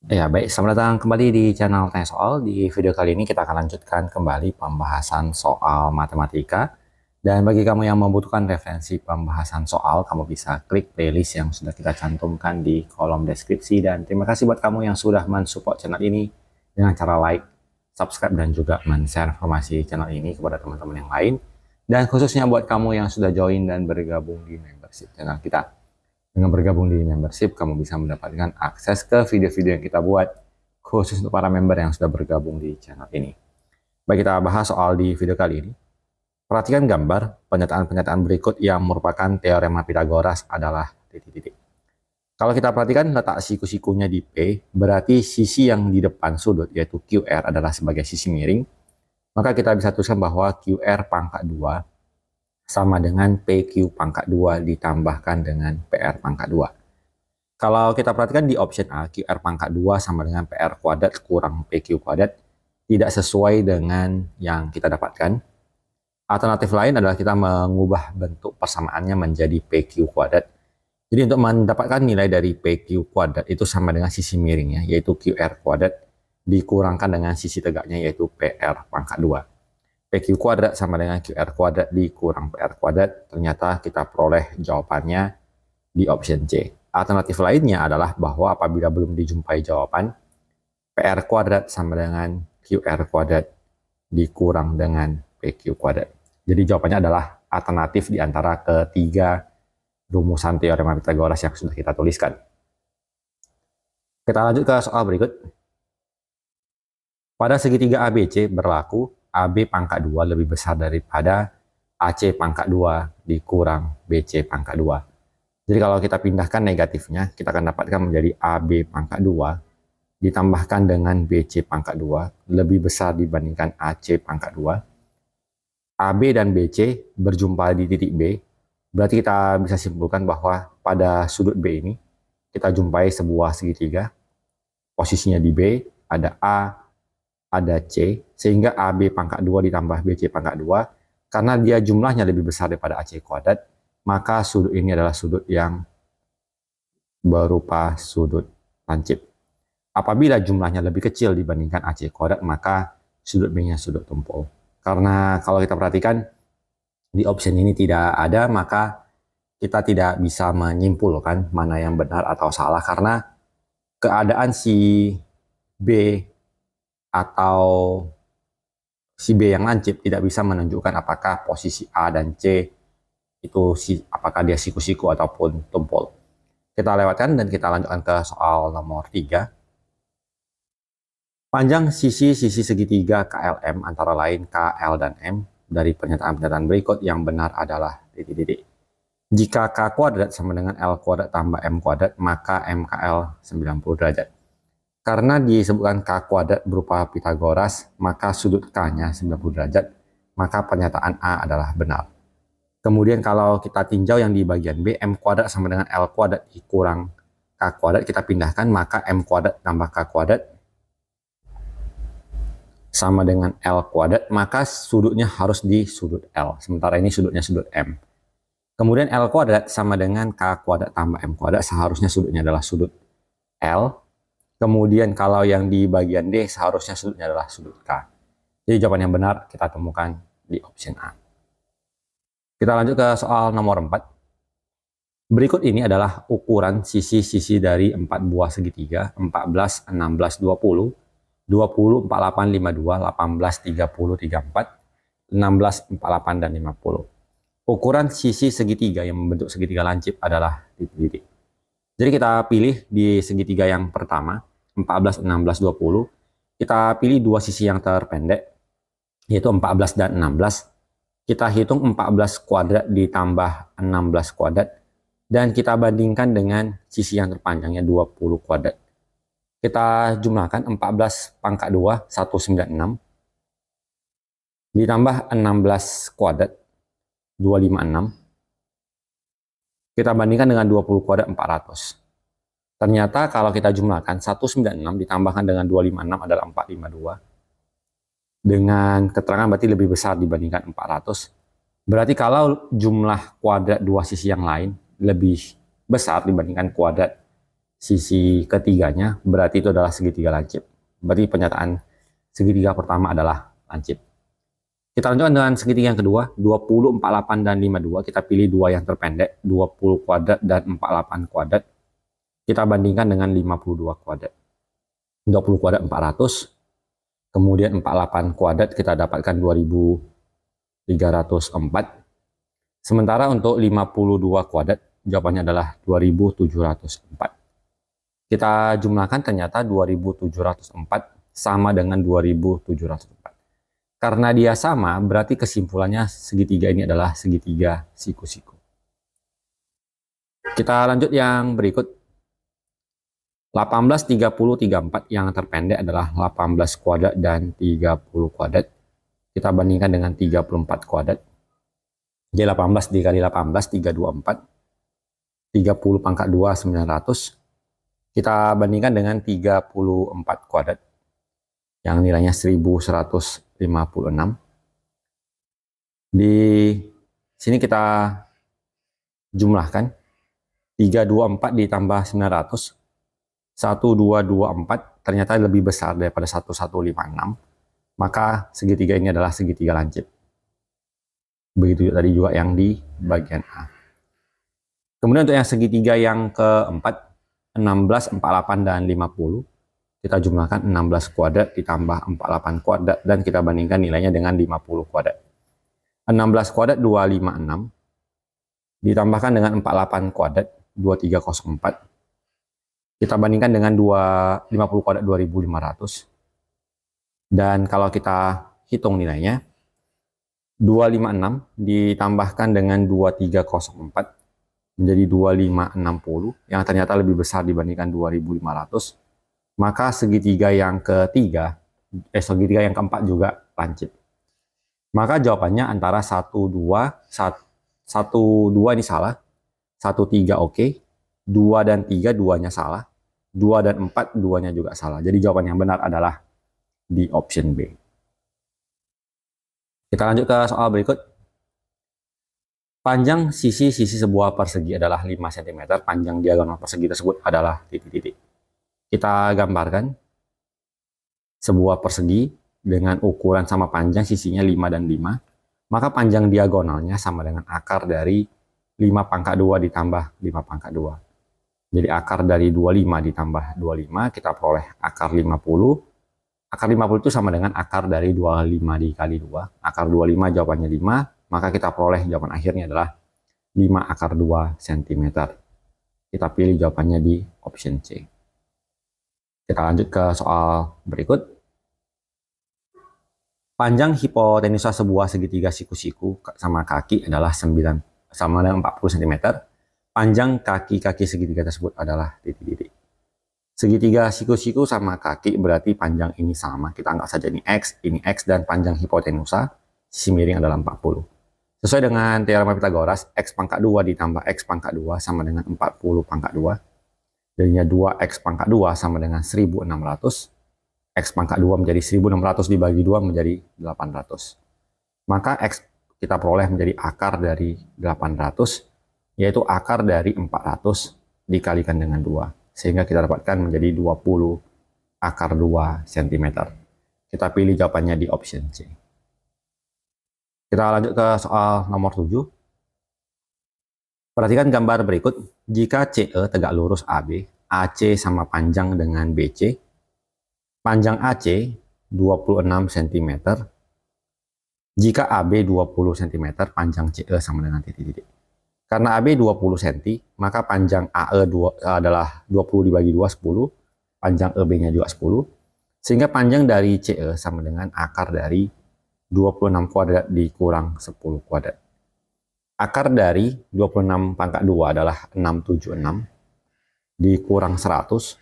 Ya, baik. Selamat datang kembali di channel Tanya Soal. Di video kali ini kita akan lanjutkan kembali pembahasan soal matematika. Dan bagi kamu yang membutuhkan referensi pembahasan soal, kamu bisa klik playlist yang sudah kita cantumkan di kolom deskripsi. Dan terima kasih buat kamu yang sudah mensupport channel ini dengan cara like, subscribe, dan juga men-share informasi channel ini kepada teman-teman yang lain. Dan khususnya buat kamu yang sudah join dan bergabung di membership channel kita. Dengan bergabung di membership, kamu bisa mendapatkan akses ke video-video yang kita buat khusus untuk para member yang sudah bergabung di channel ini. Baik, kita bahas soal di video kali ini. Perhatikan gambar, pernyataan-pernyataan berikut yang merupakan teorema Pitagoras adalah titik-titik. Kalau kita perhatikan letak siku-sikunya di P, berarti sisi yang di depan sudut yaitu QR adalah sebagai sisi miring. Maka kita bisa tuliskan bahwa QR pangkat 2 sama dengan PQ pangkat 2 ditambahkan dengan PR pangkat 2. Kalau kita perhatikan di option A, QR pangkat 2 sama dengan PR kuadrat kurang PQ kuadrat, tidak sesuai dengan yang kita dapatkan. Alternatif lain adalah kita mengubah bentuk persamaannya menjadi PQ kuadrat. Jadi untuk mendapatkan nilai dari PQ kuadrat itu sama dengan sisi miringnya, yaitu QR kuadrat, dikurangkan dengan sisi tegaknya, yaitu PR pangkat 2. PQ kuadrat sama dengan QR kuadrat dikurang PR kuadrat, ternyata kita peroleh jawabannya di option C. Alternatif lainnya adalah bahwa apabila belum dijumpai jawaban, PR kuadrat sama dengan QR kuadrat dikurang dengan PQ kuadrat. Jadi jawabannya adalah alternatif di antara ketiga rumusan teorema Pitagoras yang sudah kita tuliskan. Kita lanjut ke soal berikut. Pada segitiga ABC berlaku AB pangkat 2 lebih besar daripada AC pangkat 2 dikurang BC pangkat 2. Jadi kalau kita pindahkan negatifnya, kita akan dapatkan menjadi AB pangkat 2 ditambahkan dengan BC pangkat 2 lebih besar dibandingkan AC pangkat 2. AB dan BC berjumpa di titik B, berarti kita bisa simpulkan bahwa pada sudut B ini kita jumpai sebuah segitiga, posisinya di B, ada A, ada C, sehingga AB pangkat 2 ditambah BC pangkat 2, karena dia jumlahnya lebih besar daripada AC kuadrat, maka sudut ini adalah sudut yang berupa sudut lancip. Apabila jumlahnya lebih kecil dibandingkan AC kuadrat, maka sudut B-nya sudut tumpul. Karena kalau kita perhatikan, di option ini tidak ada, maka kita tidak bisa menyimpulkan mana yang benar atau salah, karena keadaan si B atau si B yang lancip tidak bisa menunjukkan apakah posisi A dan C itu apakah dia siku-siku ataupun tumpul. Kita lewatkan dan kita lanjutkan ke soal nomor 3. Panjang sisi-sisi segitiga KLM antara lain KL dan M dari pernyataan-pernyataan berikut yang benar adalah titik-titik. Jika K kuadrat sama dengan L kuadrat tambah M kuadrat, maka MKL 90 derajat. Karena disebutkan K kuadrat berupa Pitagoras, maka sudut K-nya 90 derajat, maka pernyataan A adalah benar. Kemudian kalau kita tinjau yang di bagian B, M kuadrat sama dengan L kuadrat dikurang K kuadrat, kita pindahkan, maka M kuadrat tambah K kuadrat sama dengan L kuadrat, maka sudutnya harus di sudut L. Sementara ini sudutnya sudut M. Kemudian L kuadrat sama dengan K kuadrat tambah M kuadrat, seharusnya sudutnya adalah sudut L. Kemudian kalau yang di bagian D seharusnya sudutnya adalah sudut K. Jadi jawaban yang benar kita temukan di option A. Kita lanjut ke soal nomor 4. Berikut ini adalah ukuran sisi-sisi dari 4 buah segitiga, 14, 16, 20, 20, 48, 52, 18, 30, 34, 16, 48, dan 50. Ukuran sisi segitiga yang membentuk segitiga lancip adalah titik-titik. Jadi kita pilih di segitiga yang pertama, 14, 16, 20, kita pilih dua sisi yang terpendek, yaitu 14 dan 16. Kita hitung 14 kuadrat ditambah 16 kuadrat, dan kita bandingkan dengan sisi yang terpanjangnya 20 kuadrat. Kita jumlahkan 14 pangkat 2, 196, ditambah 16 kuadrat, 256. Kita bandingkan dengan 20 kuadrat, 400. Ternyata kalau kita jumlahkan 196 ditambahkan dengan 256 adalah 452. Dengan keterangan berarti lebih besar dibandingkan 400. Berarti kalau jumlah kuadrat dua sisi yang lain lebih besar dibandingkan kuadrat sisi ketiganya, berarti itu adalah segitiga lancip. Berarti pernyataan segitiga pertama adalah lancip. Kita lanjutkan dengan segitiga yang kedua, 20, 48, dan 52. Kita pilih dua yang terpendek, 20 kuadrat dan 48 kuadrat. Kita bandingkan dengan 52 kuadrat. 20 kuadrat 400, kemudian 48 kuadrat kita dapatkan 2304. Sementara untuk 52 kuadrat, jawabannya adalah 2704. Kita jumlahkan, ternyata 2704 sama dengan 2704. Karena dia sama, berarti kesimpulannya segitiga ini adalah segitiga siku-siku. Kita lanjut yang berikut. 18, 30, 34 yang terpendek adalah 18 kuadrat dan 30 kuadrat. Kita bandingkan dengan 34 kuadrat. Jadi 18 dikali 18, 324. 30 pangkat 2, 900. Kita bandingkan dengan 34 kuadrat, yang nilainya 1156. Di sini kita jumlahkan. 324 ditambah 900. 1224 ternyata lebih besar daripada 1156. Maka segitiga ini adalah segitiga lancip. Begitu tadi juga yang di bagian A. Kemudian untuk yang segitiga yang keempat, 16, 48, dan 50. Kita jumlahkan 16 kuadrat ditambah 48 kuadrat dan kita bandingkan nilainya dengan 50 kuadrat. 16 kuadrat 256 ditambahkan dengan 48 kuadrat 2304. Kita bandingkan dengan 50 kuadrat 2500. Dan kalau kita hitung nilainya, 256 ditambahkan dengan 2304 menjadi 2560 yang ternyata lebih besar dibandingkan 2500. Maka segitiga yang segitiga yang keempat juga lancip. Maka jawabannya antara 1, 2, 1, 2 ini salah, 1, 3 oke, 2 dan 3 duanya salah, 2 dan 4 duanya juga salah. Jadi jawaban yang benar adalah di option B. Kita lanjut ke soal berikut. Panjang sisi-sisi sebuah persegi adalah 5 cm, panjang diagonal persegi tersebut adalah titik-titik. Kita gambarkan sebuah persegi dengan ukuran sama panjang sisinya 5 dan 5, maka panjang diagonalnya sama dengan akar dari 5 pangkat 2 ditambah 5 pangkat 2. Jadi akar dari 25 ditambah 25, kita peroleh akar 50. Akar 50 itu sama dengan akar dari 25 dikali 2. Akar 25 jawabannya 5, maka kita peroleh jawaban akhirnya adalah 5 akar 2 cm. Kita pilih jawabannya di option C. Kita lanjut ke soal berikut. Panjang hipotenusa sebuah segitiga siku-siku sama kaki adalah 9 sama dengan 40 cm. Panjang kaki-kaki segitiga tersebut adalah titik-titik. Segitiga siku-siku sama kaki berarti panjang ini sama. Kita anggap saja ini X, dan panjang hipotenusa sisi miring adalah 40. Sesuai dengan teorema Pythagoras, X pangkat 2 ditambah X pangkat 2 sama dengan 40 pangkat 2. Jadinya 2X pangkat 2 sama dengan 1600. X pangkat 2 menjadi 1600 dibagi 2 menjadi 800. Maka X kita peroleh menjadi akar dari 800, yaitu akar dari 400 dikalikan dengan 2. Sehingga kita dapatkan menjadi 20 akar 2 cm. Kita pilih jawabannya di option C. Kita lanjut ke soal nomor 7. Perhatikan gambar berikut. Jika CE tegak lurus AB, AC sama panjang dengan BC. Panjang AC 26 cm. Jika AB 20 cm, panjang CE sama dengan titik-titik. Karena AB 20 cm, maka panjang AE adalah 20 dibagi 2, 10. Panjang EB-nya juga 10. Sehingga panjang dari CE sama dengan akar dari 26 kuadrat dikurang 10 kuadrat. Akar dari 26 pangkat 2 adalah 676. Dikurang 100.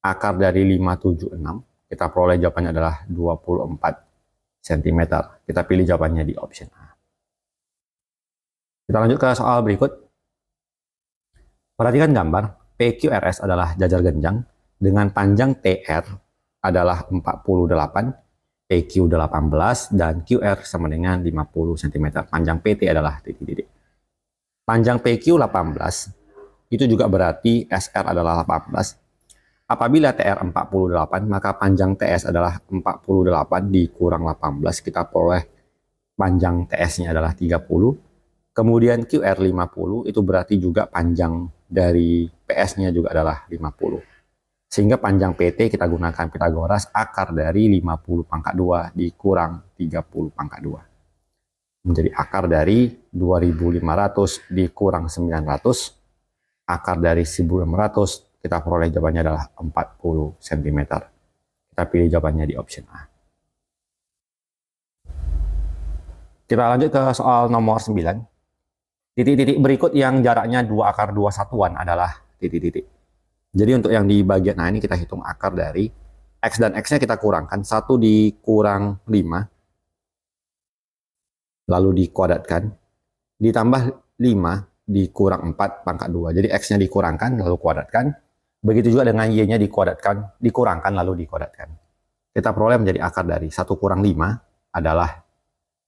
Akar dari 576. Kita peroleh jawabannya adalah 24 cm. Kita pilih jawabannya di option A. Kita lanjut ke soal berikut. Perhatikan gambar. PQRS adalah jajar genjang dengan panjang TR adalah 48, PQ 18, dan QR sama dengan 50 cm. Panjang PT adalah titik-titik. Panjang PQ 18 itu juga berarti SR adalah 18. Apabila TR 48, maka panjang TS adalah 48 dikurang 18. Kita peroleh panjang TS-nya adalah 30. Kemudian QR 50, itu berarti juga panjang dari PS-nya juga adalah 50. Sehingga panjang PT kita gunakan Pitagoras, akar dari 50 pangkat 2 dikurang 30 pangkat 2. Menjadi akar dari 2500 dikurang 900, akar dari 1600, kita peroleh jawabannya adalah 40 cm. Kita pilih jawabannya di option A. Kita lanjut ke soal nomor 9. Titik-titik berikut yang jaraknya 2 akar 2 satuan adalah titik-titik. Jadi untuk yang di bagian A ini kita hitung akar dari X dan X-nya kita kurangkan. 1 dikurang 5, lalu dikuadratkan, ditambah 5 dikurang 4 pangkat 2. Jadi X-nya dikurangkan, lalu kuadratkan. Begitu juga dengan Y-nya dikuadratkan, dikurangkan, lalu dikuadratkan. Kita peroleh menjadi akar dari 1 kurang 5 adalah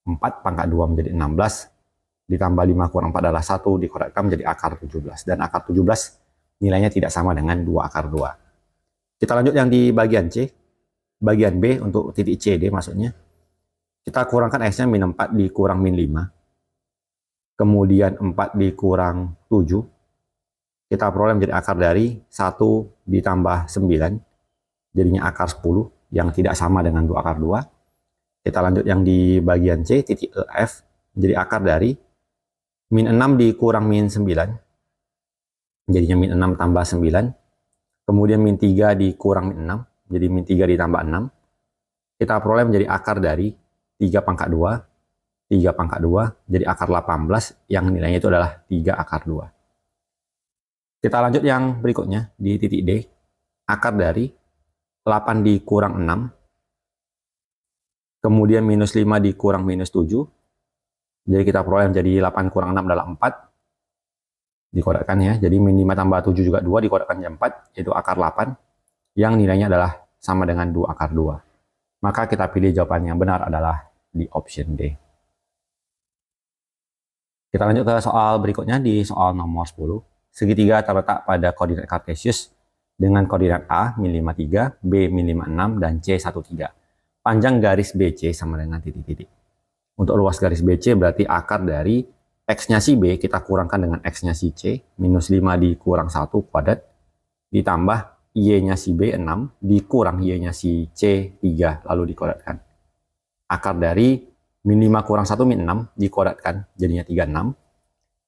4 pangkat 2 menjadi 16. Ditambah 5 kurang 4 adalah 1, dikuadratkan menjadi akar 17. Dan akar 17 nilainya tidak sama dengan 2 akar 2. Kita lanjut yang di bagian C. Bagian B untuk titik CD maksudnya. Kita kurangkan X-nya min 4 dikurang min 5. Kemudian 4 dikurang 7. Kita peroleh menjadi akar dari 1 ditambah 9. Jadinya akar 10 yang tidak sama dengan 2 akar 2. Kita lanjut yang di bagian C, titik EF. Jadi akar dari min 6 dikurang min 9. Jadinya min 6 tambah 9. Kemudian min 3 dikurang min 6. Jadi min 3 ditambah 6. Kita peroleh menjadi akar dari 3 pangkat 2. 3 pangkat 2. Jadi akar 18 yang nilainya itu adalah 3 akar 2. Kita lanjut yang berikutnya di titik D. Akar dari 8 dikurang 6. Kemudian minus 5 dikurang minus 7. Jadi kita peroleh menjadi 8 kurang 6 adalah 4. Dikuadratkan ya. Jadi min 5 tambah 7 juga 2, dikuadratkan jadi 4, yaitu akar 8. Yang nilainya adalah sama dengan 2 akar 2. Maka kita pilih jawaban yang benar adalah di option D. Kita lanjut ke soal berikutnya di soal nomor 10. Segitiga terletak pada koordinat kartesius dengan koordinat A min 53, B min 56, dan C 13. Panjang garis BC sama dengan titik-titik. Untuk luas garis BC berarti akar dari X-nya si B kita kurangkan dengan X-nya si C, minus 5 dikurang 1 kuadrat, ditambah Y-nya si B 6, dikurang Y-nya si C 3, lalu dikuadratkan. Akar dari min 5 kurang 1 min 6, dikuadratkan, jadinya 36.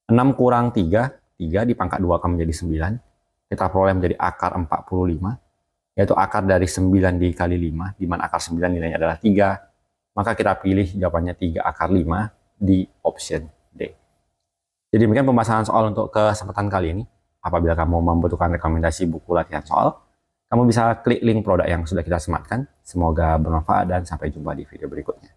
6 kurang 3, 3 dipangkat 2 akan menjadi 9. Kita peroleh menjadi akar 45, yaitu akar dari 9 dikali 5, di mana akar 9 nilainya adalah 3. Maka kita pilih jawabannya 3 akar 5 di option D. Jadi demikian pembahasan soal untuk kesempatan kali ini. Apabila kamu membutuhkan rekomendasi buku latihan soal, kamu bisa klik link produk yang sudah kita sematkan. Semoga bermanfaat dan sampai jumpa di video berikutnya.